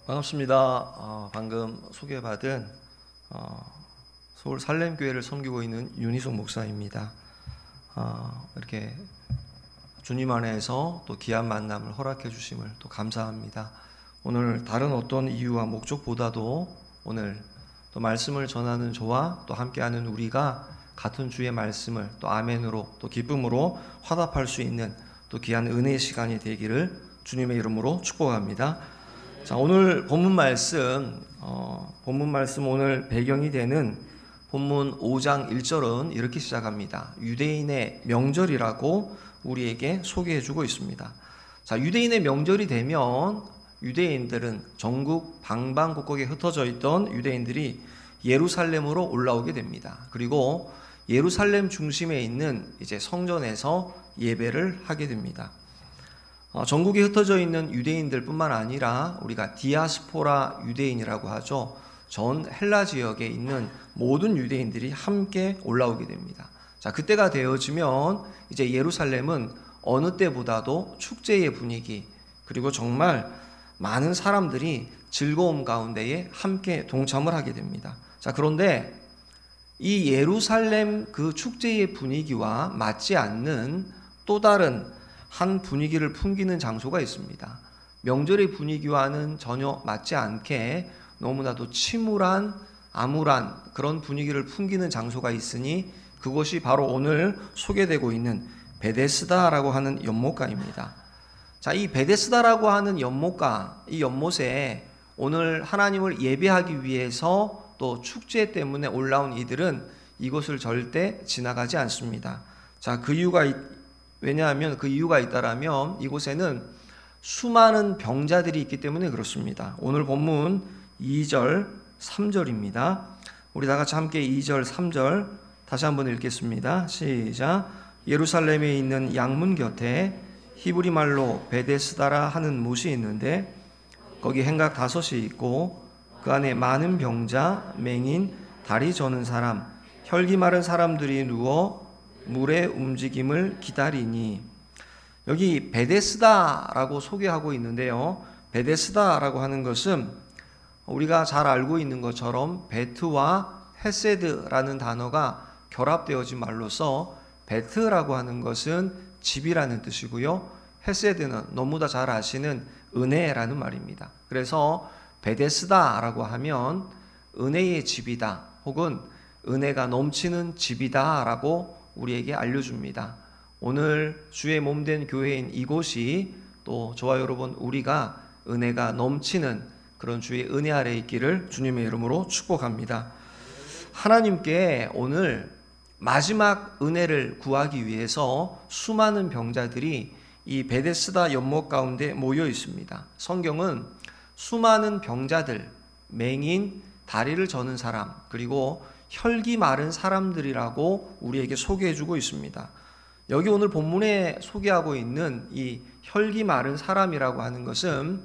반갑습니다. 방금 소개받은 서울 살렘교회를 섬기고 있는 윤희숙 목사입니다. 이렇게 주님 안에서 또 귀한 만남을 허락해 주심을 또 감사합니다. 오늘 다른 어떤 이유와 목적보다도 오늘 또 말씀을 전하는 저와 또 함께하는 우리가 같은 주의 말씀을 또 아멘으로 또 기쁨으로 화답할 수 있는 또 귀한 은혜의 시간이 되기를 주님의 이름으로 축복합니다. 자, 오늘 본문 말씀 오늘 배경이 되는 본문 5장 1절은 이렇게 시작합니다. 유대인의 명절이라고 우리에게 소개해주고 있습니다. 자, 유대인의 명절이 되면 유대인들은 전국 방방곡곡에 흩어져 있던 유대인들이 예루살렘으로 올라오게 됩니다. 그리고 예루살렘 중심에 있는 이제 성전에서 예배를 하게 됩니다. 전국에 흩어져 있는 유대인들뿐만 아니라 우리가 디아스포라 유대인이라고 하죠. 전 헬라 지역에 있는 모든 유대인들이 함께 올라오게 됩니다. 자, 그때가 되어지면 이제 예루살렘은 어느 때보다도 축제의 분위기, 그리고 정말 많은 사람들이 즐거움 가운데에 함께 동참을 하게 됩니다. 자, 그런데 이 예루살렘 그 축제의 분위기와 맞지 않는 또 다른 한 분위기를 풍기는 장소가 있습니다. 명절의 분위기와는 전혀 맞지 않게 너무나도 침울한 암울한 그런 분위기를 풍기는 장소가 있으니 그것이 바로 오늘 소개되고 있는 베데스다라고 하는 연못가입니다. 자, 이 베데스다라고 하는 연못가, 이 연못에 오늘 하나님을 예배하기 위해서 또 축제 때문에 올라온 이들은 이곳을 절대 지나가지 않습니다. 자, 왜냐하면 그 이유가 있다라면 이곳에는 수많은 병자들이 있기 때문에 그렇습니다. 오늘 본문 2절, 3절입니다. 우리 다 같이 함께 2절, 3절 다시 한번 읽겠습니다. 시작. 예루살렘에 있는 양문 곁에 히브리 말로 베데스다라 하는 못이 있는데 거기 행각 5이 있고 그 안에 많은 병자, 맹인, 다리 저는 사람, 혈기 마른 사람들이 누워 물의 움직임을 기다리니. 여기 베데스다라고 소개하고 있는데요. 베데스다라고 하는 것은 우리가 잘 알고 있는 것처럼 베트와 헤세드라는 단어가 결합되어진 말로서 베트라고 하는 것은 집이라는 뜻이고요. 헤세드는 너무나 잘 아시는 은혜라는 말입니다. 그래서 베데스다라고 하면 은혜의 집이다 혹은 은혜가 넘치는 집이다라고 우리에게 알려줍니다. 오늘 주의 몸된 교회인 이곳이 또 저와 여러분 우리가 은혜가 넘치는 그런 주의 은혜 아래에 있기를 주님의 이름으로 축복합니다. 하나님께 오늘 마지막 은혜를 구하기 위해서 수많은 병자들이 이 베데스다 연못 가운데 모여 있습니다. 성경은 수많은 병자들, 맹인, 다리를 저는 사람, 그리고 혈기 마른 사람들이라고 우리에게 소개해주고 있습니다. 여기 오늘 본문에 소개하고 있는 이 혈기 마른 사람이라고 하는 것은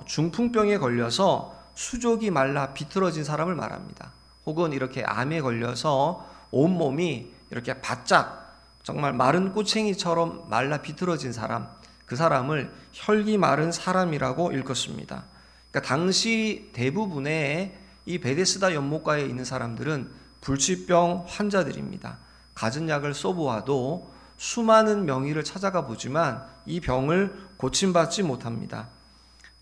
중풍병에 걸려서 수족이 말라 비틀어진 사람을 말합니다. 혹은 이렇게 암에 걸려서 온몸이 이렇게 바짝 정말 마른 꼬챙이처럼 말라 비틀어진 사람, 그 사람을 혈기 마른 사람이라고 일컫습니다. 그러니까 당시 대부분의 이 베데스다 연못가에 있는 사람들은 불치병 환자들입니다. 갖은 약을 써보아도 수많은 명의를 찾아가 보지만 이 병을 고침받지 못합니다.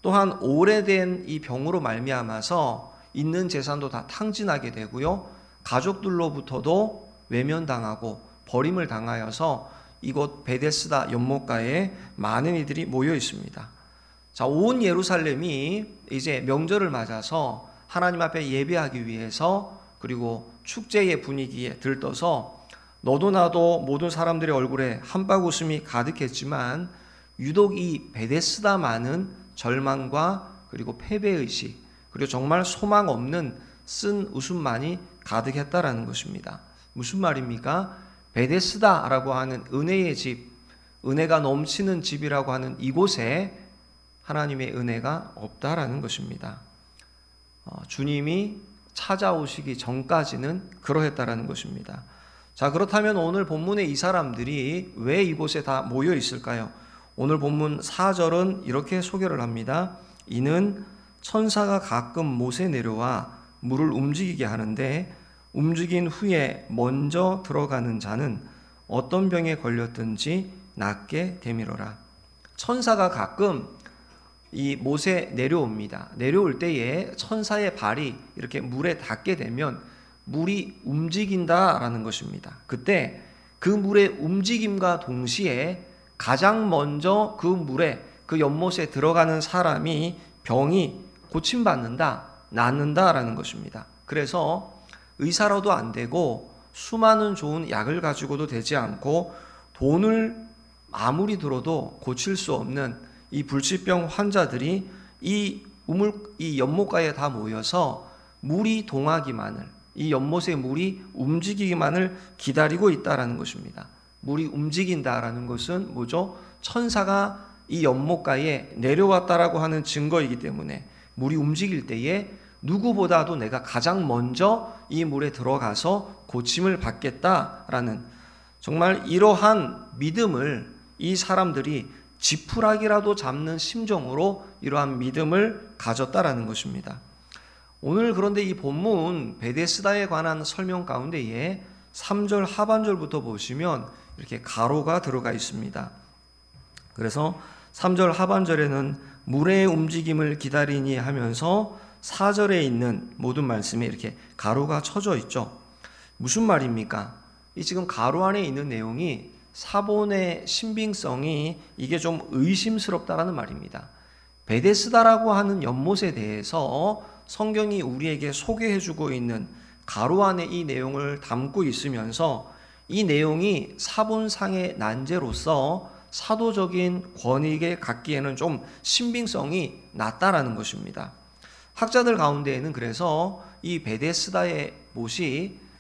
또한 오래된 이 병으로 말미암아서 있는 재산도 다 탕진하게 되고요. 가족들로부터도 외면당하고 버림을 당하여서 이곳 베데스다 연못가에 많은 이들이 모여 있습니다. 자, 온 예루살렘이 이제 명절을 맞아서 하나님 앞에 예배하기 위해서 그리고 축제의 분위기에 들떠서 너도 나도 모든 사람들의 얼굴에 한박 웃음이 가득했지만 유독 이 베데스다만은 절망과 그리고 패배의식 그리고 정말 소망 없는 쓴 웃음만이 가득했다라는 것입니다. 무슨 말입니까? 베데스다라고 하는 은혜의 집, 은혜가 넘치는 집이라고 하는 이곳에 하나님의 은혜가 없다라는 것입니다. 주님이 찾아오시기 전까지는 그러했다라는 것입니다. 자, 그렇다면 오늘 본문의 이 사람들이 왜 이곳에 다 모여 있을까요? 오늘 본문 4절은 이렇게 소개를 합니다. 이는 천사가 가끔 못에 내려와 물을 움직이게 하는데 움직인 후에 먼저 들어가는 자는 어떤 병에 걸렸든지 낫게 되미로라. 천사가 가끔 이 못에 내려옵니다. 내려올 때에 천사의 발이 이렇게 물에 닿게 되면 물이 움직인다라는 것입니다. 그때 그 물의 움직임과 동시에 가장 먼저 그 물에, 그 연못에 들어가는 사람이 병이 고침받는다, 낫는다라는 것입니다. 그래서 의사로도 안 되고 수많은 좋은 약을 가지고도 되지 않고 돈을 아무리 들어도 고칠 수 없는 이 불치병 환자들이 이 연못가에 다 모여서 물이 동하기만을, 이 연못의 물이 움직이기만을 기다리고 있다라는 것입니다. 물이 움직인다라는 것은 뭐죠? 천사가 이 연못가에 내려왔다라고 하는 증거이기 때문에 물이 움직일 때에 누구보다도 내가 가장 먼저 이 물에 들어가서 고침을 받겠다라는, 정말 이러한 믿음을 이 사람들이 지푸라기라도 잡는 심정으로 이러한 믿음을 가졌다라는 것입니다. 오늘 그런데 이 본문 베데스다에 관한 설명 가운데에 3절 하반절부터 보시면 이렇게 가로가 들어가 있습니다. 그래서 3절 하반절에는 물의 움직임을 기다리니 하면서 4절에 있는 모든 말씀에 이렇게 가로가 쳐져 있죠. 무슨 말입니까? 이 지금 가로 안에 있는 내용이 사본의 신빙성이 이게 좀 의심스럽다라는 말입니다. 베데스다라고 하는 연못에 대해서 성경이 우리에게 소개해주고 있는 가로 안에 이 내용을 담고 있으면서 이 내용이 사본상의 난제로서 사도적인 권위에 갖기에는 좀 신빙성이 낮다라는 것입니다. 학자들 가운데에는 그래서 이 베데스다의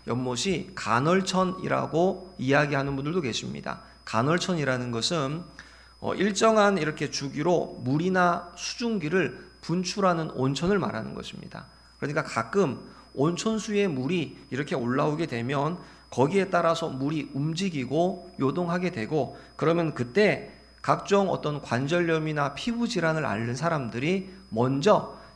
연못이 간헐천이라고 이야기하는 분들도 계십니다. 간헐천이라는 것은 일정한 이렇게 주기로 물이나 수증기를 분출하는 온천을 말하는 것입니다. 그러니까 가끔 온천수의 물이 이렇게 올라오게 되면 거기에 따라서 물이 움직이고 요동하게 되고, 그러면 그때 각종 어떤 관절염이나 피부 질환을 앓는 사람들이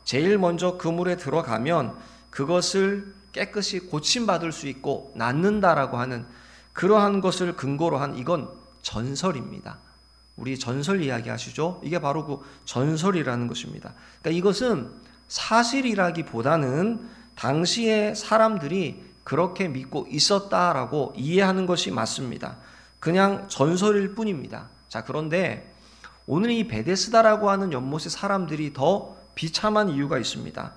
제일 먼저 그 물에 들어가면 그것을 깨끗이 고침받을 수 있고 낫는다라고 하는 그러한 것을 근거로 한, 이건 전설입니다. 우리 전설 이야기 하시죠? 이게 바로 그 전설이라는 것입니다. 그러니까 이것은 사실이라기보다는 당시에 사람들이 그렇게 믿고 있었다라고 이해하는 것이 맞습니다. 그냥 전설일 뿐입니다. 자, 그런데 오늘 이 베데스다라고 하는 연못의 사람들이 더 비참한 이유가 있습니다.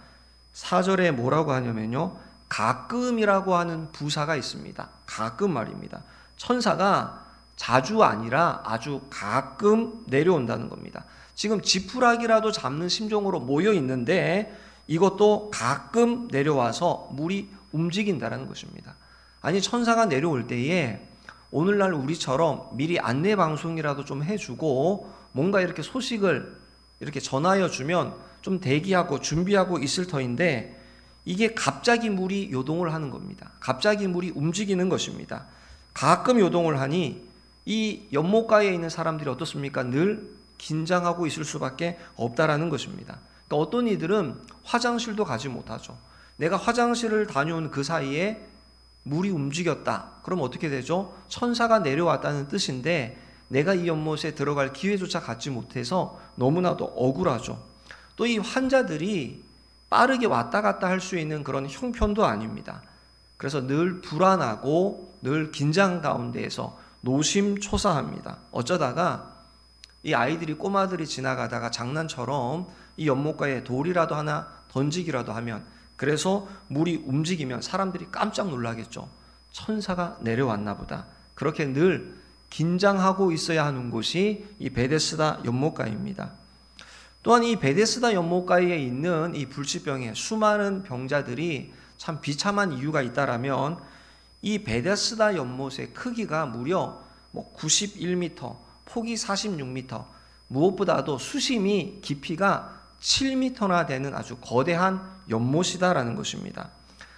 4절에 뭐라고 하냐면요, 가끔이라고 하는 부사가 있습니다. 가끔 말입니다. 천사가 자주 아니라 아주 가끔 내려온다는 겁니다. 지금 지푸라기라도 잡는 심정으로 모여 있는데 이것도 가끔 내려와서 물이 움직인다는 것입니다. 아니, 천사가 내려올 때에 오늘날 우리처럼 미리 안내 방송이라도 좀 해주고 뭔가 이렇게 소식을 이렇게 전하여 주면 좀 대기하고 준비하고 있을 터인데, 이게 갑자기 물이 요동을 하는 겁니다. 갑자기 물이 움직이는 것입니다. 가끔 요동을 하니 이 연못가에 있는 사람들이 어떻습니까? 늘 긴장하고 있을 수밖에 없다라는 것입니다. 그러니까 어떤 이들은 화장실도 가지 못하죠. 내가 화장실을 다녀온 그 사이에 물이 움직였다. 그럼 어떻게 되죠? 천사가 내려왔다는 뜻인데 내가 이 연못에 들어갈 기회조차 갖지 못해서 너무나도 억울하죠. 또 이 환자들이 빠르게 왔다 갔다 할 수 있는 그런 형편도 아닙니다. 그래서 늘 불안하고 늘 긴장 가운데에서 노심초사합니다. 어쩌다가 이 아이들이, 꼬마들이 지나가다가 장난처럼 이 연못가에 돌이라도 하나 던지기라도 하면, 그래서 물이 움직이면 사람들이 깜짝 놀라겠죠. 천사가 내려왔나 보다. 그렇게 늘 긴장하고 있어야 하는 곳이 이 베데스다 연못가입니다. 또한 이 베데스다 연못가에 있는 이 불치병의 수많은 병자들이 참 비참한 이유가 있다라면, 이 베데스다 연못의 크기가 무려 91m, 폭이 46m, 무엇보다도 수심이 깊이가 7m나 되는 아주 거대한 연못이다라는 것입니다.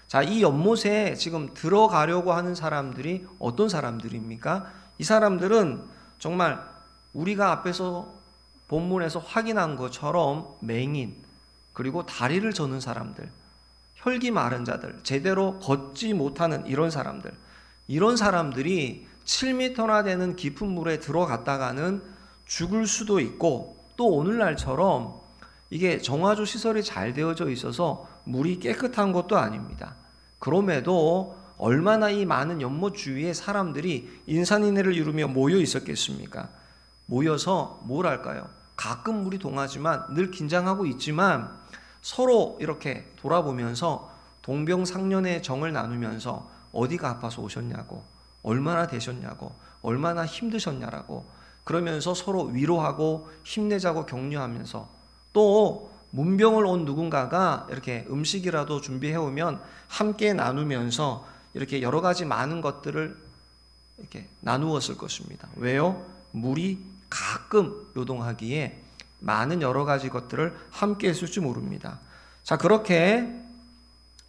자, 이 연못에 지금 들어가려고 하는 사람들이 어떤 사람들입니까? 이 사람들은 정말 우리가 앞에서 본문에서 확인한 것처럼 맹인, 그리고 다리를 저는 사람들, 혈기 마른 자들, 제대로 걷지 못하는 이런 사람들이 7m나 되는 깊은 물에 들어갔다가는 죽을 수도 있고, 또 오늘날처럼 이게 정화조 시설이 잘 되어져 있어서 물이 깨끗한 것도 아닙니다. 그럼에도 얼마나 이 많은 연못 주위에 사람들이 인산인해를 이루며 모여 있었겠습니까? 모여서 뭘 할까요? 가끔 물이 동하지만 늘 긴장하고 있지만 서로 이렇게 돌아보면서 동병상련의 정을 나누면서 어디가 아파서 오셨냐고, 얼마나 되셨냐고, 얼마나 힘드셨냐라고, 그러면서 서로 위로하고 힘내자고 격려하면서, 또 문병을 온 누군가가 이렇게 음식이라도 준비해 오면 함께 나누면서 이렇게 여러 가지 많은 것들을 이렇게 나누었을 것입니다. 왜요? 물이 가끔 요동하기에 많은 여러 가지 것들을 함께 했을지 모릅니다. 자, 그렇게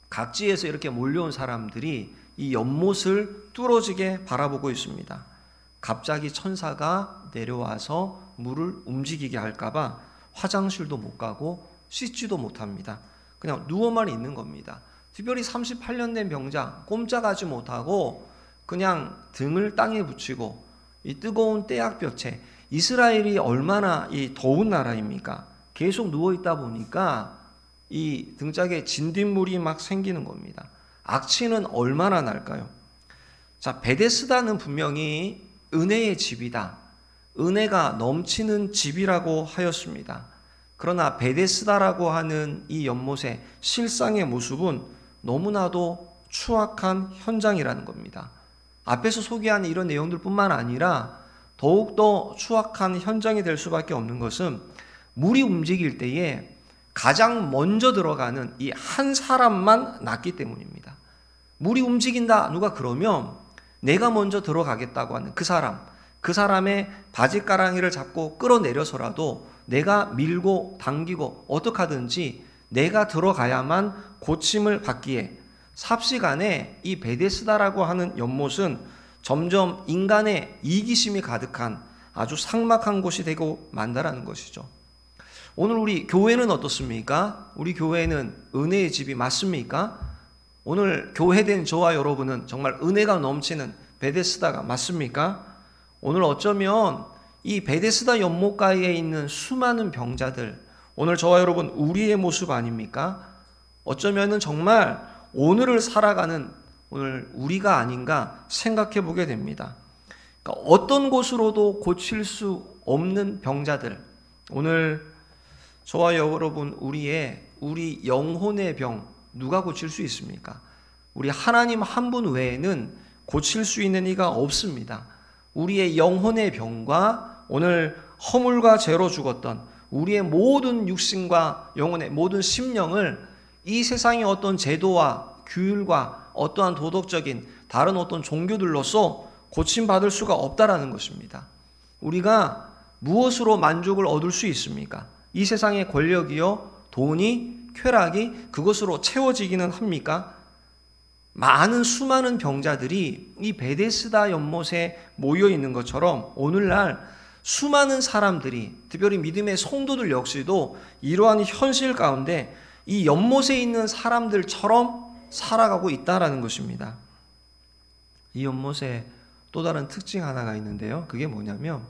각지에서 이렇게 몰려온 사람들이 이 연못을 뚫어지게 바라보고 있습니다. 갑자기 천사가 내려와서 물을 움직이게 할까봐 화장실도 못 가고 씻지도 못합니다. 그냥 누워만 있는 겁니다. 특별히 38년 된 병자, 꼼짝하지 못하고 그냥 등을 땅에 붙이고 이 뜨거운 떼약볕에, 이스라엘이 얼마나 이 더운 나라입니까? 계속 누워있다 보니까 이 등짝에 진딧물이 막 생기는 겁니다. 악취는 얼마나 날까요? 자, 베데스다는 분명히 은혜의 집이다, 은혜가 넘치는 집이라고 하였습니다. 그러나 베데스다라고 하는 이 연못의 실상의 모습은 너무나도 추악한 현장이라는 겁니다. 앞에서 소개한 이런 내용들 뿐만 아니라 더욱더 추악한 현장이 될 수밖에 없는 것은 물이 움직일 때에 가장 먼저 들어가는 이 한 사람만 낫기 때문입니다. 물이 움직인다 누가 그러면 내가 먼저 들어가겠다고 하는 그 사람의 바지가랑이를 잡고 끌어내려서라도 내가 밀고 당기고 어떻게 하든지 내가 들어가야만 고침을 받기에 삽시간에 이 베데스다라고 하는 연못은 점점 인간의 이기심이 가득한 아주 삭막한 곳이 되고 만다라는 것이죠. 오늘 우리 교회는 어떻습니까? 우리 교회는 은혜의 집이 맞습니까? 오늘 교회된 저와 여러분은 정말 은혜가 넘치는 베데스다가 맞습니까? 오늘 어쩌면 이 베데스다 연못가에 있는 수많은 병자들, 오늘 저와 여러분 우리의 모습 아닙니까? 어쩌면은 정말 오늘을 살아가는 오늘 우리가 아닌가 생각해 보게 됩니다. 그러니까 어떤 곳으로도 고칠 수 없는 병자들, 오늘 저와 여러분 우리 영혼의 병 누가 고칠 수 있습니까? 우리 하나님 한 분 외에는 고칠 수 있는 이가 없습니다. 우리의 영혼의 병과 오늘 허물과 죄로 죽었던 우리의 모든 육신과 영혼의 모든 심령을 이 세상의 어떤 제도와 규율과 어떠한 도덕적인 다른 어떤 종교들로서 고침받을 수가 없다라는 것입니다. 우리가 무엇으로 만족을 얻을 수 있습니까? 이 세상의 권력이요, 돈이, 쾌락이 그것으로 채워지기는 합니까? 많은 수많은 병자들이 이 베데스다 연못에 모여 있는 것처럼 오늘날 수많은 사람들이, 특별히 믿음의 성도들 역시도 이러한 현실 가운데 이 연못에 있는 사람들처럼 살아가고 있다라는 것입니다. 이 연못에 또 다른 특징 하나가 있는데요. 그게 뭐냐면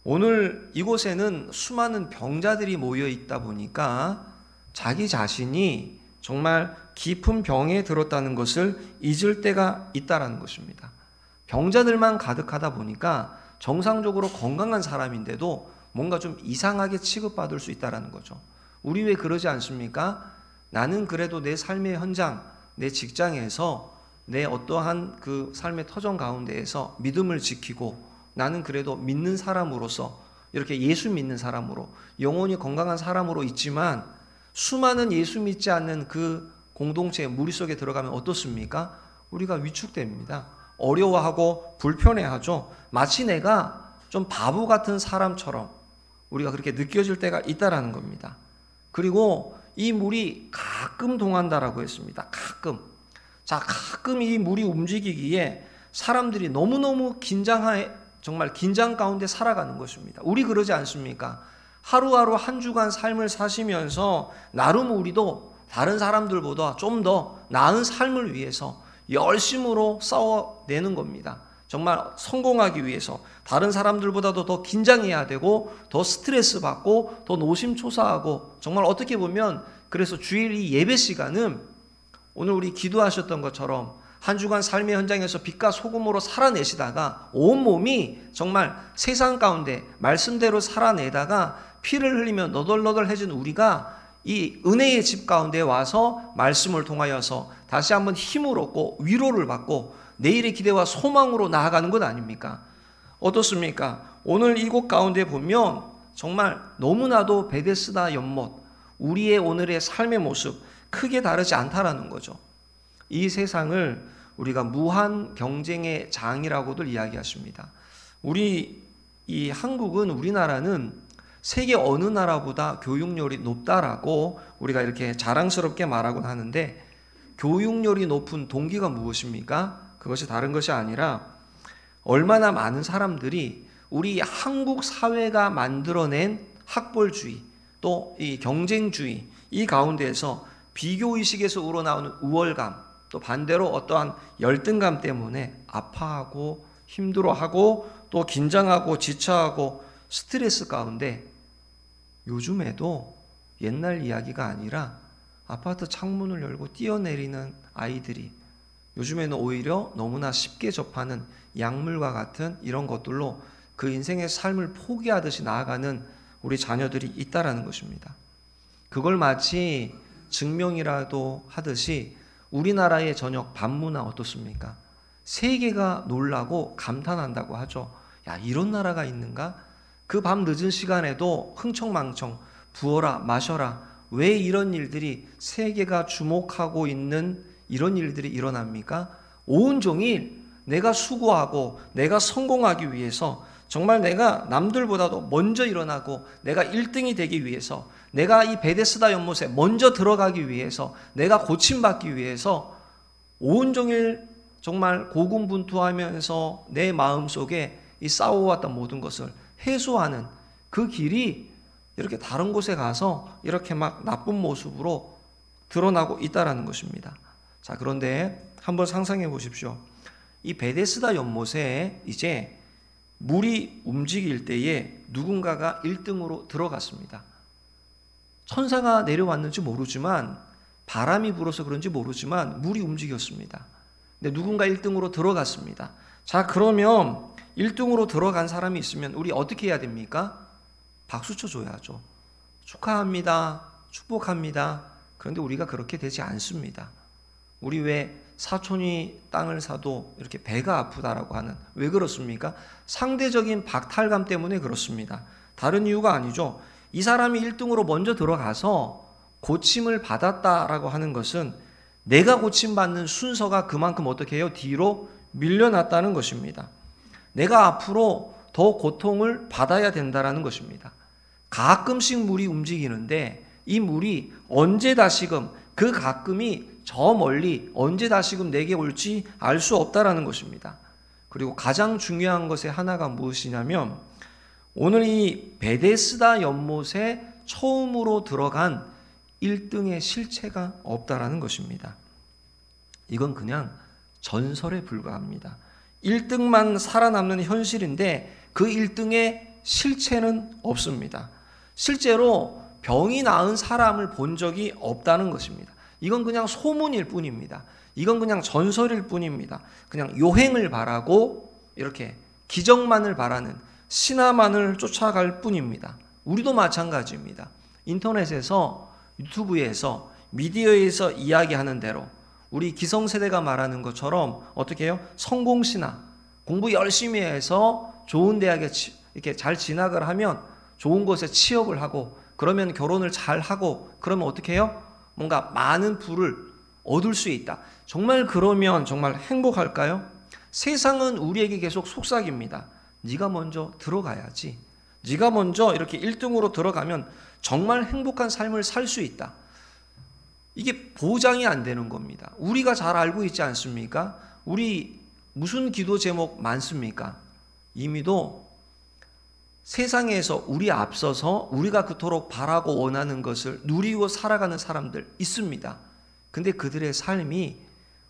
오늘 이곳에는 수많은 병자들이 모여 있다 보니까 자기 자신이 정말 깊은 병에 들었다는 것을 잊을 때가 있다라는 것입니다. 병자들만 가득하다 보니까 정상적으로 건강한 사람인데도 뭔가 좀 이상하게 취급받을 수 있다라는 거죠. 우리 왜 그러지 않습니까? 나는 그래도 내 삶의 현장, 내 직장에서 내 어떠한 그 삶의 터전 가운데에서 믿음을 지키고 나는 그래도 믿는 사람으로서 이렇게 예수 믿는 사람으로 영혼이 건강한 사람으로 있지만 수많은 예수 믿지 않는 그 공동체의 무리 속에 들어가면 어떻습니까? 우리가 위축됩니다. 어려워하고 불편해하죠. 마치 내가 좀 바보 같은 사람처럼 우리가 그렇게 느껴질 때가 있다라는 겁니다. 그리고 이 물이 가끔 동한다라고 했습니다. 가끔. 자, 가끔 이 물이 움직이기에 사람들이 너무너무 정말 긴장 가운데 살아가는 것입니다. 우리 그러지 않습니까? 하루하루 한 주간 삶을 사시면서 나름 우리도 다른 사람들보다 좀 더 나은 삶을 위해서 열심으로 싸워내는 겁니다. 정말 성공하기 위해서 다른 사람들보다도 더 긴장해야 되고 더 스트레스 받고 더 노심초사하고, 정말 어떻게 보면 그래서 주일 이 예배 시간은 오늘 우리 기도하셨던 것처럼 한 주간 삶의 현장에서 빛과 소금으로 살아내시다가 온몸이 정말 세상 가운데 말씀대로 살아내다가 피를 흘리며 너덜너덜해진 우리가 이 은혜의 집 가운데 와서 말씀을 통하여서 다시 한번 힘을 얻고 위로를 받고 내일의 기대와 소망으로 나아가는 것 아닙니까? 어떻습니까? 오늘 이곳 가운데 보면 정말 너무나도 베데스다 연못, 우리의 오늘의 삶의 모습 크게 다르지 않다라는 거죠. 이 세상을 우리가 무한 경쟁의 장이라고들 이야기하십니다. 우리 이 한국은, 우리나라는 세계 어느 나라보다 교육열이 높다라고 우리가 이렇게 자랑스럽게 말하곤 하는데, 교육열이 높은 동기가 무엇입니까? 그것이 다른 것이 아니라 얼마나 많은 사람들이 우리 한국 사회가 만들어낸 학벌주의, 또 이 경쟁주의, 이 가운데에서 비교의식에서 우러나오는 우월감, 또 반대로 어떠한 열등감 때문에 아파하고 힘들어하고 또 긴장하고 지쳐하고 스트레스 가운데, 요즘에도 옛날 이야기가 아니라 아파트 창문을 열고 뛰어내리는 아이들이 요즘에는 오히려 너무나 쉽게 접하는 약물과 같은 이런 것들로 그 인생의 삶을 포기하듯이 나아가는 우리 자녀들이 있다라는 것입니다. 그걸 마치 증명이라도 하듯이 우리나라의 저녁 밤문화 어떻습니까? 세계가 놀라고 감탄한다고 하죠. 야, 이런 나라가 있는가? 그 밤 늦은 시간에도 흥청망청 부어라 마셔라, 왜 이런 일들이, 세계가 주목하고 있는 이런 일들이 일어납니까? 온종일 내가 수고하고 내가 성공하기 위해서, 정말 내가 남들보다도 먼저 일어나고 내가 1등이 되기 위해서, 내가 이 베데스다 연못에 먼저 들어가기 위해서, 내가 고침받기 위해서 온종일 정말 고군분투하면서 내 마음속에 이 싸워왔던 모든 것을 해소하는 그 길이 이렇게 다른 곳에 가서 이렇게 막 나쁜 모습으로 드러나고 있다라는 것입니다. 자, 그런데 한번 상상해 보십시오. 이 베데스다 연못에 이제 물이 움직일 때에 누군가가 1등으로 들어갔습니다. 천사가 내려왔는지 모르지만, 바람이 불어서 그런지 모르지만 물이 움직였습니다. 근데 누군가 1등으로 들어갔습니다. 자, 그러면 1등으로 들어간 사람이 있으면 우리 어떻게 해야 됩니까? 박수 쳐줘야죠. 축하합니다. 축복합니다. 그런데 우리가 그렇게 되지 않습니다. 우리 왜 사촌이 땅을 사도 이렇게 배가 아프다라고 하는, 왜 그렇습니까? 상대적인 박탈감 때문에 그렇습니다. 다른 이유가 아니죠. 이 사람이 1등으로 먼저 들어가서 고침을 받았다라고 하는 것은 내가 고침받는 순서가 그만큼 어떻게 해요? 뒤로 밀려났다는 것입니다. 내가 앞으로 더 고통을 받아야 된다는 것입니다. 가끔씩 물이 움직이는데 이 물이 언제 다시금, 그 가끔이 저 멀리 언제 다시금 내게 올지 알 수 없다라는 것입니다. 그리고 가장 중요한 것의 하나가 무엇이냐면, 오늘 이 베데스다 연못에 처음으로 들어간 1등의 실체가 없다라는 것입니다. 이건 그냥 전설에 불과합니다. 1등만 살아남는 현실인데 그 1등의 실체는 없습니다. 실제로 병이 나은 사람을 본 적이 없다는 것입니다. 이건 그냥 소문일 뿐입니다. 이건 그냥 전설일 뿐입니다. 그냥 요행을 바라고 이렇게 기적만을 바라는, 신화만을 쫓아갈 뿐입니다. 우리도 마찬가지입니다. 인터넷에서, 유튜브에서, 미디어에서 이야기하는 대로 우리 기성세대가 말하는 것처럼 어떻게 해요? 성공신화, 공부 열심히 해서 좋은 대학에 이렇게 잘 진학을 하면 좋은 곳에 취업을 하고, 그러면 결혼을 잘 하고, 그러면 어떻게 해요? 뭔가 많은 부를 얻을 수 있다. 정말 그러면 정말 행복할까요? 세상은 우리에게 계속 속삭입니다. 네가 먼저 들어가야지. 네가 먼저 이렇게 1등으로 들어가면 정말 행복한 삶을 살 수 있다. 이게 보장이 안 되는 겁니다. 우리가 잘 알고 있지 않습니까? 우리 무슨 기도 제목 많습니까? 이미도 세상에서 우리 앞서서 우리가 그토록 바라고 원하는 것을 누리고 살아가는 사람들 있습니다. 근데 그들의 삶이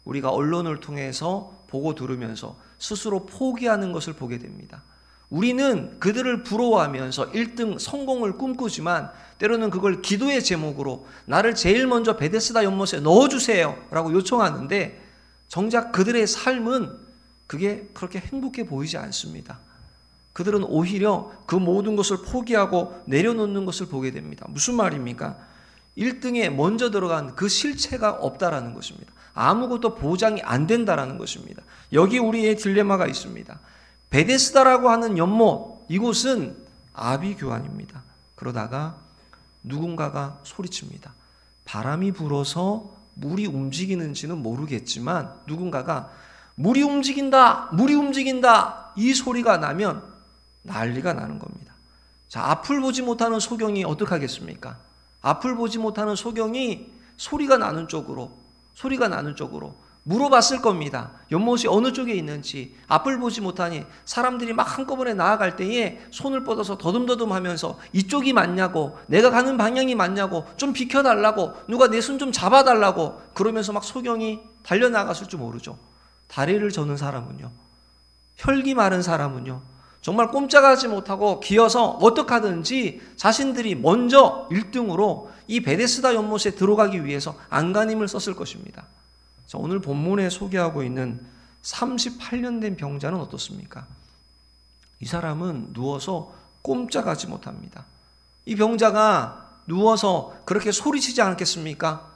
우리가 언론을 통해서 보고 들으면서 스스로 포기하는 것을 보게 됩니다. 우리는 그들을 부러워하면서 1등 성공을 꿈꾸지만 때로는 그걸 기도의 제목으로 나를 제일 먼저 베데스다 연못에 넣어주세요 라고 요청하는데 정작 그들의 삶은 그게 그렇게 행복해 보이지 않습니다. 그들은 오히려 그 모든 것을 포기하고 내려놓는 것을 보게 됩니다. 무슨 말입니까? 1등에 먼저 들어간 그 실체가 없다라는 것입니다. 아무것도 보장이 안 된다라는 것입니다. 여기 우리의 딜레마가 있습니다. 베데스다라고 하는 연못, 이곳은 아비규환입니다. 그러다가 누군가가 소리칩니다. 바람이 불어서 물이 움직이는지는 모르겠지만 누군가가 물이 움직인다, 물이 움직인다 이 소리가 나면 난리가 나는 겁니다. 자, 앞을 보지 못하는 소경이 어떡하겠습니까? 앞을 보지 못하는 소경이 소리가 나는 쪽으로 물어봤을 겁니다. 연못이 어느 쪽에 있는지. 앞을 보지 못하니 사람들이 막 한꺼번에 나아갈 때에 손을 뻗어서 더듬더듬 하면서 이쪽이 맞냐고, 내가 가는 방향이 맞냐고, 좀 비켜달라고, 누가 내 손 좀 잡아달라고 그러면서 막 소경이 달려나갔을 줄 모르죠. 다리를 저는 사람은요, 혈기 마른 사람은요, 정말 꼼짝하지 못하고 기어서 어떡하든지 자신들이 먼저 1등으로 이 베데스다 연못에 들어가기 위해서 안간힘을 썼을 것입니다. 자, 오늘 본문에 소개하고 있는 38년 된 병자는 어떻습니까? 이 사람은 누워서 꼼짝하지 못합니다. 이 병자가 누워서 그렇게 소리치지 않겠습니까?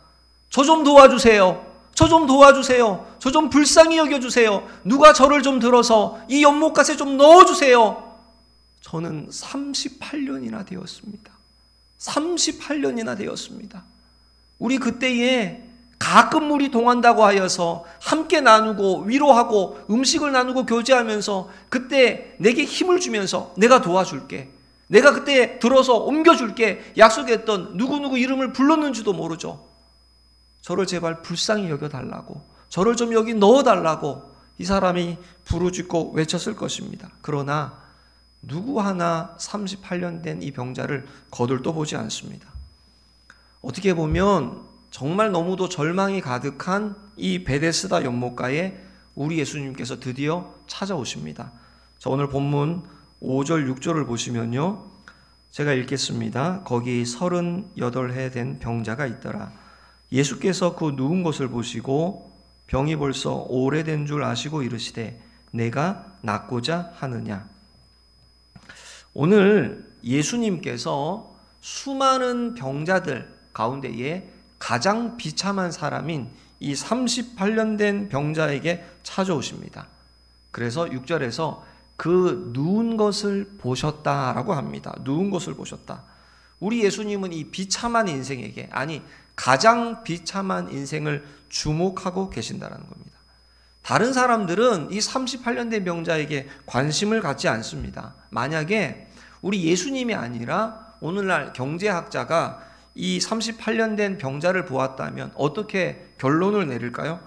저 좀 도와주세요. 저 좀 도와주세요. 저 좀 불쌍히 여겨주세요. 누가 저를 좀 들어서 이 연못가에 좀 넣어주세요. 저는 38년이나 되었습니다. 38년이나 되었습니다. 우리 그때에 가끔 물이 동한다고 하여서 함께 나누고 위로하고 음식을 나누고 교제하면서 그때 내게 힘을 주면서 내가 도와줄게, 내가 그때 들어서 옮겨줄게 약속했던 누구누구 이름을 불렀는지도 모르죠. 저를 제발 불쌍히 여겨달라고, 저를 좀 여기 넣어달라고 이 사람이 부르짖고 외쳤을 것입니다. 그러나 누구 하나 38년 된 이 병자를 거들떠보지 않습니다. 어떻게 보면 정말 너무도 절망이 가득한 이 베데스다 연못가에 우리 예수님께서 드디어 찾아오십니다. 자, 오늘 본문 5절 6절을 보시면요, 제가 읽겠습니다. 거기 38해 된 병자가 있더라. 예수께서 그 누운 것을 보시고 병이 벌써 오래된 줄 아시고 이르시되 내가 낫고자 하느냐. 오늘 예수님께서 수많은 병자들 가운데에 가장 비참한 사람인 이 38년 된 병자에게 찾아오십니다. 그래서 6절에서 그 누운 것을 보셨다라고 합니다. 누운 것을 보셨다. 우리 예수님은 이 비참한 인생에게, 아니 가장 비참한 인생을 주목하고 계신다는 겁니다. 다른 사람들은 이 38년 된 병자에게 관심을 갖지 않습니다. 만약에 우리 예수님이 아니라 오늘날 경제학자가 이 38년 된 병자를 보았다면 어떻게 결론을 내릴까요?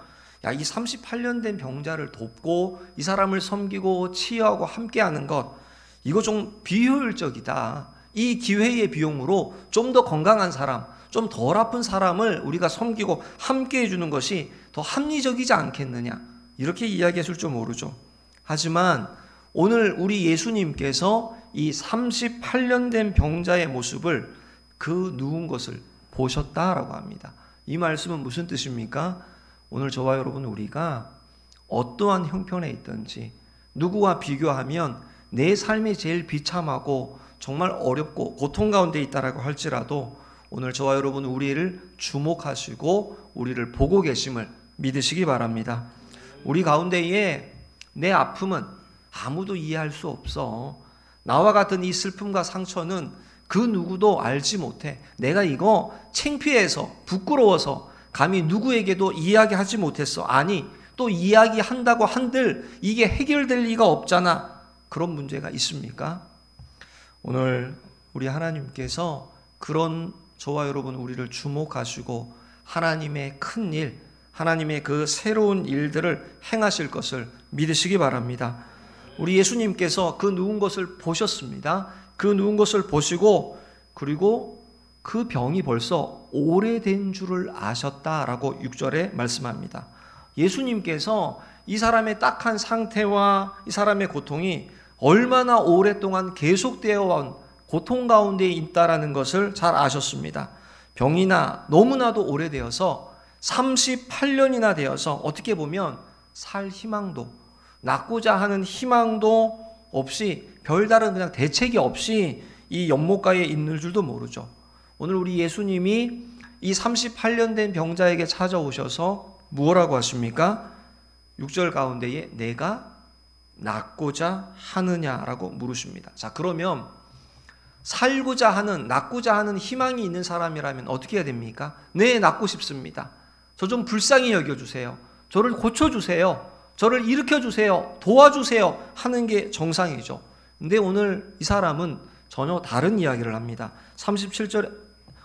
야, 이 38년 된 병자를 돕고 이 사람을 섬기고 치유하고 함께하는 것, 이거 좀 비효율적이다. 이 기회의 비용으로 좀 더 건강한 사람, 좀 덜 아픈 사람을 우리가 섬기고 함께해 주는 것이 더 합리적이지 않겠느냐, 이렇게 이야기했을 줄 모르죠. 하지만 오늘 우리 예수님께서 이 38년 된 병자의 모습을, 그 누운 것을 보셨다라고 합니다. 이 말씀은 무슨 뜻입니까? 오늘 저와 여러분, 우리가 어떠한 형편에 있든지 누구와 비교하면 내 삶이 제일 비참하고 정말 어렵고 고통 가운데 있다라고 할지라도 오늘 저와 여러분 우리를 주목하시고 우리를 보고 계심을 믿으시기 바랍니다. 우리 가운데에 내 아픔은 아무도 이해할 수 없어. 나와 같은 이 슬픔과 상처는 그 누구도 알지 못해. 내가 이거 창피해서 부끄러워서 감히 누구에게도 이야기하지 못했어. 아니, 또 이야기한다고 한들 이게 해결될 리가 없잖아. 그런 문제가 있습니까? 오늘 우리 하나님께서 그런 저와 여러분 우리를 주목하시고 하나님의 큰 일, 하나님의 그 새로운 일들을 행하실 것을 믿으시기 바랍니다. 우리 예수님께서 그 누운 것을 보셨습니다. 그 누운 것을 보시고 그리고 그 병이 벌써 오래된 줄을 아셨다라고 6절에 말씀합니다. 예수님께서 이 사람의 딱한 상태와 이 사람의 고통이 얼마나 오랫동안 계속되어 온 고통 가운데 있다라는 것을 잘 아셨습니다. 병이나 너무나도 오래되어서 38년이나 되어서 어떻게 보면 살 희망도, 낫고자 하는 희망도 없이 별다른 그냥 대책이 없이 이 연못가에 있는 줄도 모르죠. 오늘 우리 예수님이 이 38년 된 병자에게 찾아오셔서 무엇라고 하십니까? 6절 가운데에 내가 낫고자 하느냐라고 물으십니다. 자, 그러면 살고자 하는, 낫고자 하는 희망이 있는 사람이라면 어떻게 해야 됩니까? 네, 낫고 싶습니다. 저 좀 불쌍히 여겨주세요. 저를 고쳐주세요. 저를 일으켜주세요. 도와주세요. 하는 게 정상이죠. 근데 오늘 이 사람은 전혀 다른 이야기를 합니다. 37절,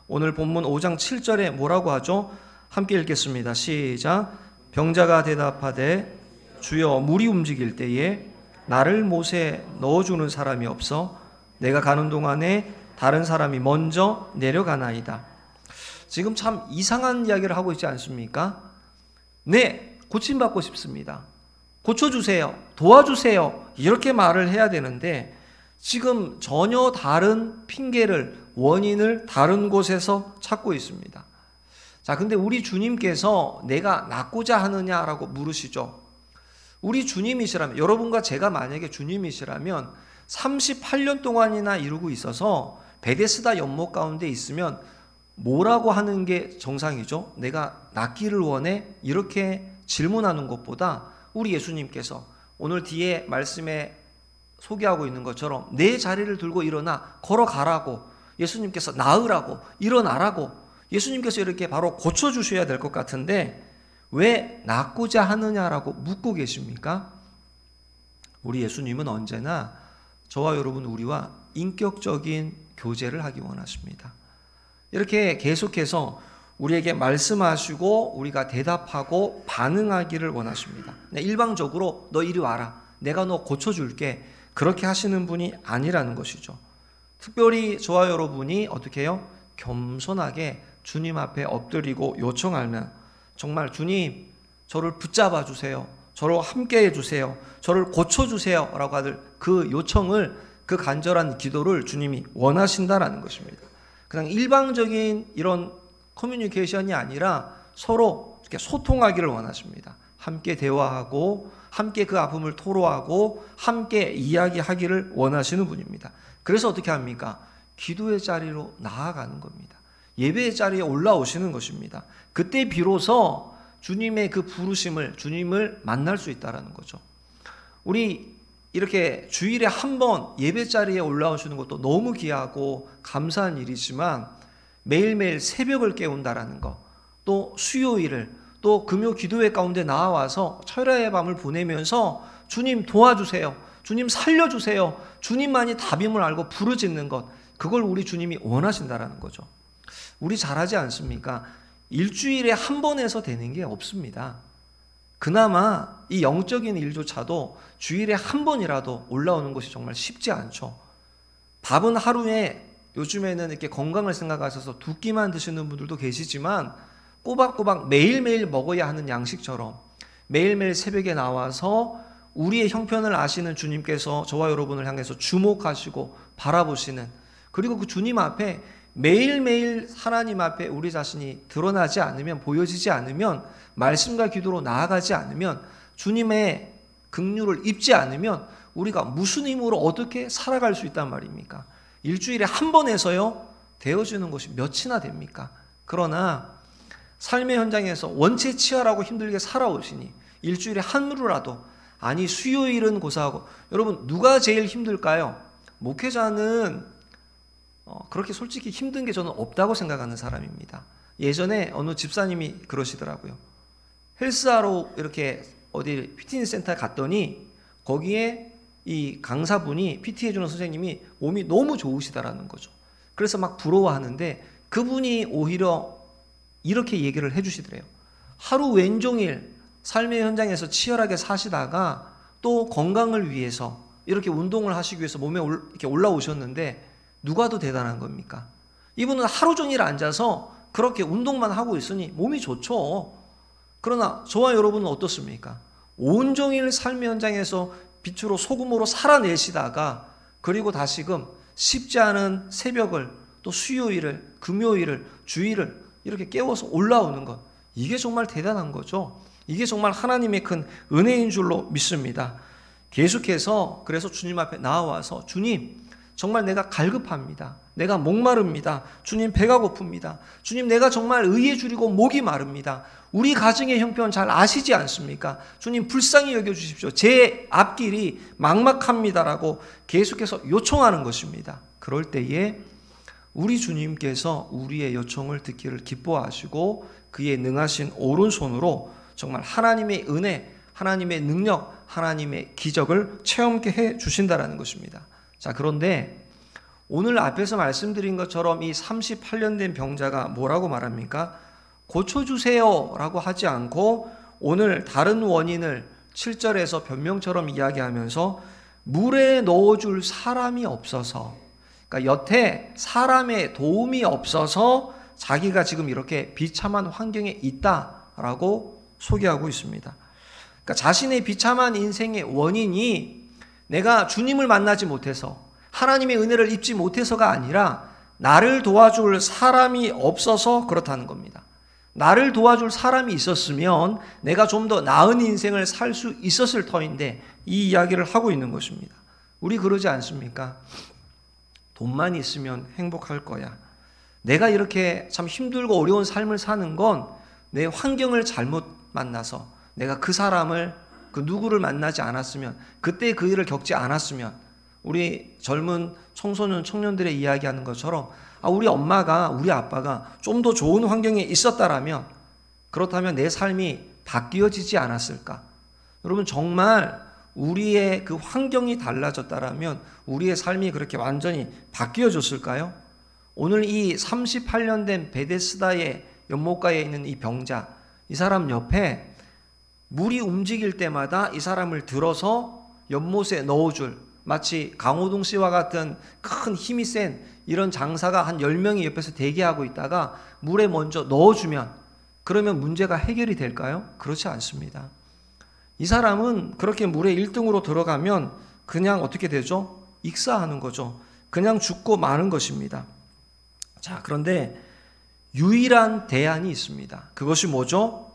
오늘 본문 5장 7절에 뭐라고 하죠? 함께 읽겠습니다. 시작. 병자가 대답하되 주여, 물이 움직일 때에 나를 못에 넣어주는 사람이 없어 내가 가는 동안에 다른 사람이 먼저 내려가나이다. 지금 참 이상한 이야기를 하고 있지 않습니까? 네, 고침받고 싶습니다. 고쳐주세요. 도와주세요. 이렇게 말을 해야 되는데 지금 전혀 다른 핑계를, 원인을 다른 곳에서 찾고 있습니다. 자, 근데 우리 주님께서 내가 낫고자 하느냐라고 물으시죠. 우리 주님이시라면, 여러분과 제가 만약에 주님이시라면 38년 동안이나 이루고 있어서 베데스다 연못 가운데 있으면 뭐라고 하는 게 정상이죠? 내가 낫기를 원해? 이렇게 질문하는 것보다 우리 예수님께서 오늘 뒤에 말씀에 소개하고 있는 것처럼 내 자리를 들고 일어나 걸어가라고, 예수님께서 나으라고, 일어나라고 예수님께서 이렇게 바로 고쳐주셔야 될 것 같은데 왜 낫고자 하느냐라고 묻고 계십니까? 우리 예수님은 언제나 저와 여러분, 우리와 인격적인 교제를 하기 원하십니다. 이렇게 계속해서 우리에게 말씀하시고 우리가 대답하고 반응하기를 원하십니다. 일방적으로 너 이리 와라, 내가 너 고쳐줄게, 그렇게 하시는 분이 아니라는 것이죠. 특별히 저와 여러분이 어떻게 해요? 겸손하게 주님 앞에 엎드리고 요청하면 정말 주님, 저를 붙잡아 주세요, 저를 함께 해주세요, 저를 고쳐주세요 라고 하는 그 요청을, 그 간절한 기도를 주님이 원하신다라는 것입니다. 그냥 일방적인 이런 커뮤니케이션이 아니라 서로 이렇게 소통하기를 원하십니다. 함께 대화하고 함께 그 아픔을 토로하고 함께 이야기하기를 원하시는 분입니다. 그래서 어떻게 합니까? 기도의 자리로 나아가는 겁니다. 예배의 자리에 올라오시는 것입니다. 그때 비로소 주님의 그 부르심을, 주님을 만날 수 있다는 거죠. 우리 이렇게 주일에 한 번 예배 자리에 올라오시는 것도 너무 귀하고 감사한 일이지만 매일매일 새벽을 깨운다라는 것, 또 수요일을, 또 금요 기도회 가운데 나와서 철야의 밤을 보내면서 주님 도와주세요, 주님 살려주세요, 주님만이 답임을 알고 부르짖는 것, 그걸 우리 주님이 원하신다라는 거죠. 우리 잘하지 않습니까? 일주일에 한 번에서 되는 게 없습니다. 그나마 이 영적인 일조차도 주일에 한 번이라도 올라오는 것이 정말 쉽지 않죠. 밥은 하루에, 요즘에는 이렇게 건강을 생각하셔서 두 끼만 드시는 분들도 계시지만 꼬박꼬박 매일매일 먹어야 하는 양식처럼 매일매일 새벽에 나와서 우리의 형편을 아시는 주님께서 저와 여러분을 향해서 주목하시고 바라보시는, 그리고 그 주님 앞에 매일매일 하나님 앞에 우리 자신이 드러나지 않으면, 보여지지 않으면, 말씀과 기도로 나아가지 않으면, 주님의 긍휼을 입지 않으면 우리가 무슨 힘으로 어떻게 살아갈 수 있단 말입니까? 일주일에 한 번에서요 되어지는 것이 몇이나 됩니까? 그러나 삶의 현장에서 원체 치열하고 힘들게 살아오시니 일주일에 하루라도, 아니 수요일은 고사하고, 여러분 누가 제일 힘들까요? 목회자는 그렇게 솔직히 힘든 게 저는 없다고 생각하는 사람입니다. 예전에 어느 집사님이 그러시더라고요. 헬스하러 이렇게 어디 피트니스 센터에 갔더니 거기에 이 강사분이, PT 해주는 선생님이 몸이 너무 좋으시다라는 거죠. 그래서 막 부러워하는데 그분이 오히려 이렇게 얘기를 해주시더래요. 하루 왼종일 삶의 현장에서 치열하게 사시다가 또 건강을 위해서 이렇게 운동을 하시기 위해서 몸에 이렇게 올라오셨는데 누가 더 대단한 겁니까? 이분은 하루 종일 앉아서 그렇게 운동만 하고 있으니 몸이 좋죠. 그러나 저와 여러분은 어떻습니까? 온종일 삶의 현장에서 빛으로 소금으로 살아내시다가 그리고 다시금 쉽지 않은 새벽을 또 수요일을 금요일을 주일을 이렇게 깨워서 올라오는 것, 이게 정말 대단한 거죠. 이게 정말 하나님의 큰 은혜인 줄로 믿습니다. 계속해서 그래서 주님 앞에 나와서 주님 정말 내가 갈급합니다. 내가 목마릅니다. 주님 배가 고픕니다. 주님 내가 정말 의에 줄이고 목이 마릅니다. 우리 가정의 형편 잘 아시지 않습니까? 주님 불쌍히 여겨주십시오. 제 앞길이 막막합니다라고 계속해서 요청하는 것입니다. 그럴 때에 우리 주님께서 우리의 요청을 듣기를 기뻐하시고 그의 능하신 오른손으로 정말 하나님의 은혜, 하나님의 능력, 하나님의 기적을 체험케 해 주신다라는 것입니다. 자, 그런데 오늘 앞에서 말씀드린 것처럼 이 38년 된 병자가 뭐라고 말합니까? 고쳐주세요 라고 하지 않고 오늘 다른 원인을 7절에서 변명처럼 이야기하면서 물에 넣어줄 사람이 없어서, 그러니까 여태 사람의 도움이 없어서 자기가 지금 이렇게 비참한 환경에 있다라고 소개하고 있습니다. 그러니까 자신의 비참한 인생의 원인이 내가 주님을 만나지 못해서 하나님의 은혜를 입지 못해서가 아니라 나를 도와줄 사람이 없어서 그렇다는 겁니다. 나를 도와줄 사람이 있었으면 내가 좀 더 나은 인생을 살 수 있었을 터인데 이 이야기를 하고 있는 것입니다. 우리 그러지 않습니까? 돈만 있으면 행복할 거야. 내가 이렇게 참 힘들고 어려운 삶을 사는 건 내 환경을 잘못 만나서 내가 그 사람을 그 누구를 만나지 않았으면 그때 그 일을 겪지 않았으면 우리 젊은 청소년 청년들의 이야기하는 것처럼 우리 엄마가 우리 아빠가 좀 더 좋은 환경에 있었다라면 그렇다면 내 삶이 바뀌어지지 않았을까? 여러분 정말 우리의 그 환경이 달라졌다라면 우리의 삶이 그렇게 완전히 바뀌어졌을까요? 오늘 이 38년 된 베데스다의 연못가에 있는 이 병자, 이 사람 옆에 물이 움직일 때마다 이 사람을 들어서 연못에 넣어줄, 마치 강호동 씨와 같은 큰 힘이 센 이런 장사가 한 10명이 옆에서 대기하고 있다가 물에 먼저 넣어주면 그러면 문제가 해결이 될까요? 그렇지 않습니다. 이 사람은 그렇게 물에 1등으로 들어가면 그냥 어떻게 되죠? 익사하는 거죠. 그냥 죽고 마는 것입니다. 자, 그런데 유일한 대안이 있습니다. 그것이 뭐죠?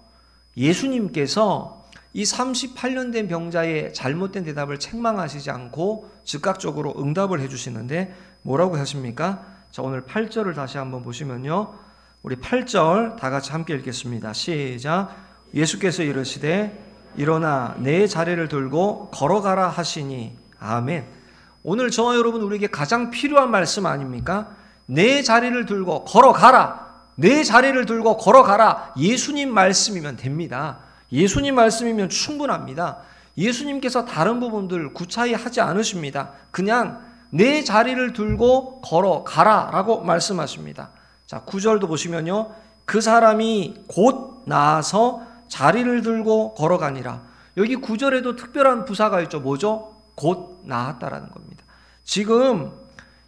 예수님께서 이 38년 된 병자의 잘못된 대답을 책망하시지 않고 즉각적으로 응답을 해주시는데 뭐라고 하십니까? 자, 오늘 8절을 다시 한번 보시면요. 우리 8절 다 같이 함께 읽겠습니다. 시작. 예수께서 이르시되 일어나 내 자리를 들고 걸어가라 하시니. 아멘. 오늘 저와 여러분 우리에게 가장 필요한 말씀 아닙니까? 내 자리를 들고 걸어가라. 내 자리를 들고 걸어가라. 예수님 말씀이면 됩니다. 예수님 말씀이면 충분합니다. 예수님께서 다른 부분들 구차히 하지 않으십니다. 그냥 내 자리를 들고 걸어가라 라고 말씀하십니다. 자, 9절도 보시면요. 그 사람이 곧 나아서 자리를 들고 걸어가니라. 여기 9절에도 특별한 부사가 있죠. 뭐죠? 곧 나았다라는 겁니다. 지금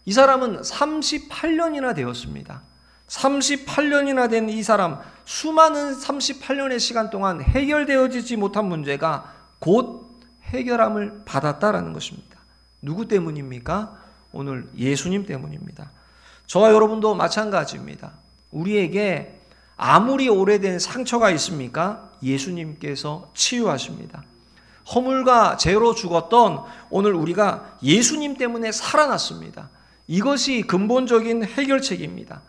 이 사람은 38년이나 되었습니다. 38년이나 된 이 사람, 수많은 38년의 시간 동안 해결되어지지 못한 문제가 곧 해결함을 받았다라는 것입니다. 누구 때문입니까? 오늘 예수님 때문입니다. 저와 여러분도 마찬가지입니다. 우리에게 아무리 오래된 상처가 있습니까? 예수님께서 치유하십니다. 허물과 죄로 죽었던 오늘 우리가 예수님 때문에 살아났습니다. 이것이 근본적인 해결책입니다.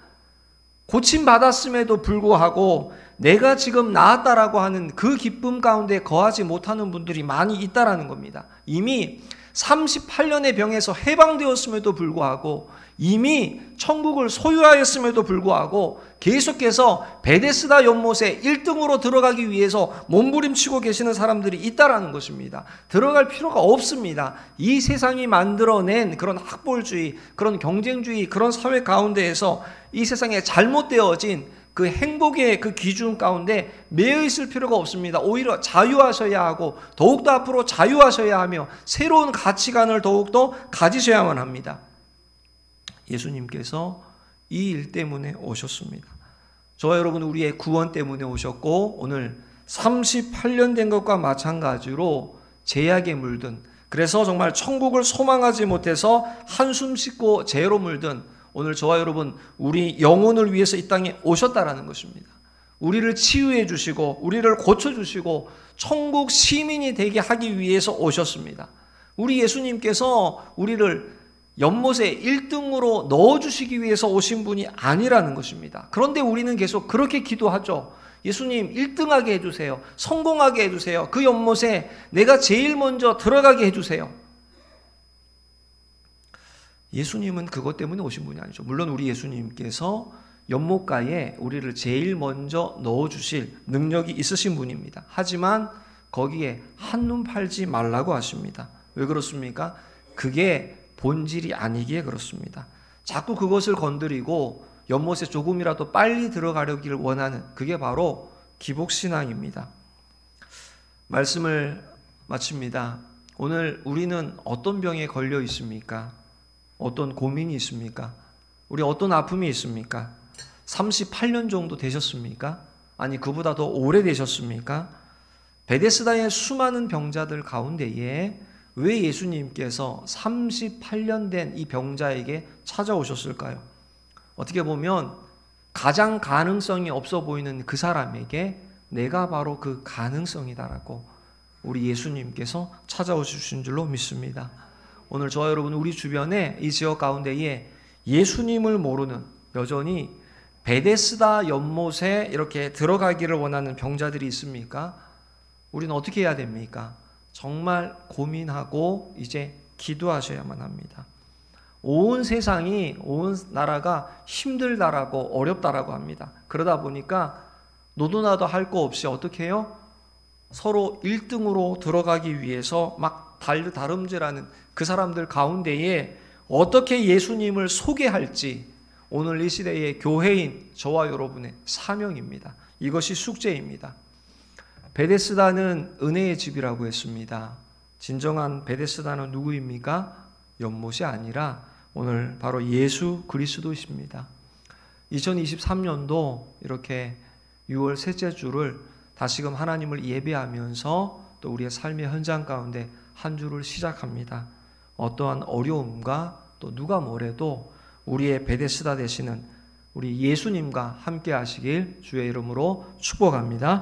고침받았음에도 불구하고 내가 지금 나았다라고 하는 그 기쁨 가운데 거하지 못하는 분들이 많이 있다라는 겁니다. 이미 38년의 병에서 해방되었음에도 불구하고 이미 천국을 소유하였음에도 불구하고 계속해서 베데스다 연못에 1등으로 들어가기 위해서 몸부림치고 계시는 사람들이 있다라는 것입니다. 들어갈 필요가 없습니다. 이 세상이 만들어낸 그런 학벌주의, 그런 경쟁주의, 그런 사회 가운데에서 이 세상에 잘못되어진 그 행복의 그 기준 가운데 매여 있을 필요가 없습니다. 오히려 자유하셔야 하고 더욱더 앞으로 자유하셔야 하며 새로운 가치관을 더욱더 가지셔야만 합니다. 예수님께서 이 일 때문에 오셨습니다. 저와 여러분 우리의 구원 때문에 오셨고 오늘 38년 된 것과 마찬가지로 죄악에 물든, 그래서 정말 천국을 소망하지 못해서 한숨 씻고 죄로 물든 오늘 저와 여러분 우리 영혼을 위해서 이 땅에 오셨다라는 것입니다. 우리를 치유해 주시고 우리를 고쳐 주시고 천국 시민이 되게 하기 위해서 오셨습니다. 우리 예수님께서 우리를 연못에 1등으로 넣어주시기 위해서 오신 분이 아니라는 것입니다. 그런데 우리는 계속 그렇게 기도하죠. 예수님 1등하게 해주세요. 성공하게 해주세요. 그 연못에 내가 제일 먼저 들어가게 해주세요. 예수님은 그것 때문에 오신 분이 아니죠. 물론 우리 예수님께서 연못가에 우리를 제일 먼저 넣어주실 능력이 있으신 분입니다. 하지만 거기에 한눈 팔지 말라고 하십니다. 왜 그렇습니까? 그게 본질이 아니기에 그렇습니다. 자꾸 그것을 건드리고 연못에 조금이라도 빨리 들어가려기를 원하는, 그게 바로 기복신앙입니다. 말씀을 마칩니다. 오늘 우리는 어떤 병에 걸려 있습니까? 어떤 고민이 있습니까? 우리 어떤 아픔이 있습니까? 38년 정도 되셨습니까? 아니 그보다 더 오래 되셨습니까? 베데스다의 수많은 병자들 가운데에 왜 예수님께서 38년 된 이 병자에게 찾아오셨을까요? 어떻게 보면 가장 가능성이 없어 보이는 그 사람에게 내가 바로 그 가능성이다라고 우리 예수님께서 찾아오신 줄로 믿습니다. 오늘 저와 여러분 우리 주변에 이 지역 가운데에 예수님을 모르는, 여전히 베데스다 연못에 이렇게 들어가기를 원하는 병자들이 있습니까? 우리는 어떻게 해야 됩니까? 정말 고민하고 이제 기도하셔야만 합니다. 온 세상이, 온 나라가 힘들다라고 어렵다라고 합니다. 그러다 보니까 너도 나도 할 거 없이 어떻게 해요? 서로 1등으로 들어가기 위해서 막 다름질하는 그 사람들 가운데에 어떻게 예수님을 소개할지 오늘 이 시대의 교회인 저와 여러분의 사명입니다. 이것이 숙제입니다. 베데스다는 은혜의 집이라고 했습니다. 진정한 베데스다는 누구입니까? 연못이 아니라 오늘 바로 예수 그리스도이십니다. 2023년도 이렇게 6월 셋째 주를 다시금 하나님을 예배하면서 또 우리의 삶의 현장 가운데 한 주를 시작합니다. 어떠한 어려움과 또 누가 뭐래도 우리의 베데스다 되시는 우리 예수님과 함께 하시길 주의 이름으로 축복합니다.